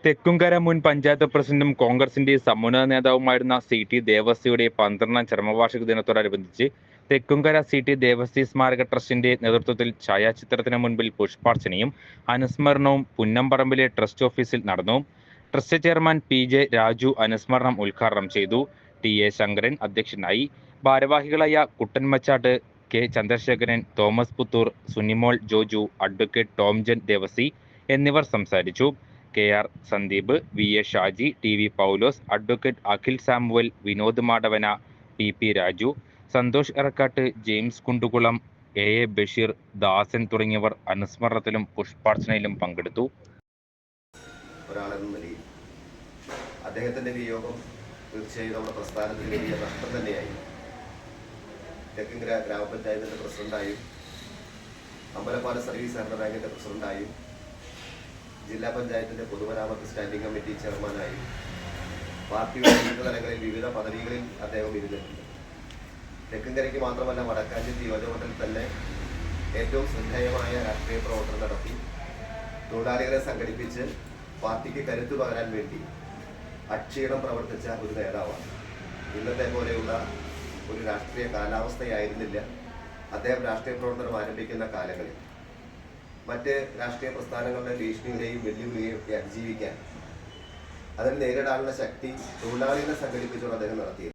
തെക്കുംകര മുൻ പഞ്ചായത്ത് പ്രസിഡന്റും കോൺഗ്രസിന്റെ സമുന്നത നേതാവുമായിരുന്ന CT ദേവസിയുടെ 12ാം ചരമവാർഷിക ദിനത്തോടനുബന്ധിച്ച് തെക്കുംകര CT ദേവസി സ്മാരക ട്രസ്റ്റിന്റെ നേതൃത്വത്തിൽ ഛായാചിത്രത്തിന് മുൻപിൽ പുഷ്പാർച്ചനയും അനുസ്മരണവും പുന്നംപറമ്പിലെ ട്രസ്റ്റ് ഓഫീസിൽ നടന്നു. ട്രസ്റ്റ് ചെയർമാൻ PJ രാജു അനുസ്മരണം ഉദ്ഘാടനം ചെയ്തു. TA ശങ്കരൻ അധ്യക്ഷനായി. ഭാരവാഹികളായ Kuttan Machattu, K Chandrasekharan, Thomas Puthur, Sunimol Joju, advocate Tomjan Devassy എന്നിവർ സംസാരിച്ചു. KR Sandeep, VA Shaji, TV Paulose, advocate Akhil Samuel, Vinod Madavana, PP Raju, Santhosh Erakkattu, James Kundukulam, AA Basheer, Dasan തുടങ്ങിയവർ അനുസ്മരണത്തിലും പുഷ്പാർച്ചനയിലും പങ്കെടുത്തു. ഒരാളെന്ന നിലയിൽ അദ്ദേഹത്തിന്റെ വിയോഗം തീർച്ചയായും നമ്മുടെ പ്രസ്ഥാനത്തിന് വലിയ നഷ്ടം തന്നെയായി. തെക്കുംകര ഗ്രാമപഞ്ചായത്തിന്റെ പ്രസിഡന്റായും അമ്പലപ്പാട് സർവീസ് സഹകരണ ബാങ്കിന്റെ പ്രസിഡന്റായും ജില്ലാ പഞ്ചായത്തിന്റെ പൊതുമരാമത്ത് സ്റ്റാൻഡിംഗ് കമ്മിറ്റി ചെയർമാനായും പാർട്ടിയുടെ വിവിധ തലങ്ങളിൽ വിവിധ പദവികളിൽ അദ്ദേഹം ഇരുന്നിട്ടുണ്ട്. തെക്കുംകരയ്ക്ക് മാത്രമല്ല, വടക്കാഞ്ചേരി യുവജമണ്ഡലത്തിൽ തന്നെ ഏറ്റവും ശ്രദ്ധേയമായ രാഷ്ട്രീയ പ്രവർത്തനം നടത്തി തൊഴിലാളികളെ സംഘടിപ്പിച്ച് പാർട്ടിക്ക് കരുത്തു പകരാൻ വേണ്ടി അക്ഷീണം പ്രവർത്തിച്ച ഒരു നേതാവാണ്. ഇന്നത്തെ പോലെയുള്ള ഒരു രാഷ്ട്രീയ കാലാവസ്ഥയായിരുന്നില്ല അദ്ദേഹം രാഷ്ട്രീയ പ്രവർത്തനം ആരംഭിക്കുന്ന കാലങ്ങളിൽ. മറ്റ് രാഷ്ട്രീയ പ്രസ്ഥാനങ്ങളുടെ ഭീഷണികളെയും വെല്ലുവിളിയെയും ഒക്കെ അതിജീവിക്കാൻ അതിനെ നേരിടാനുള്ള ശക്തി തൊഴിലാളികളെ സംഘടിപ്പിച്ചുകൊണ്ട് അദ്ദേഹം നടത്തി.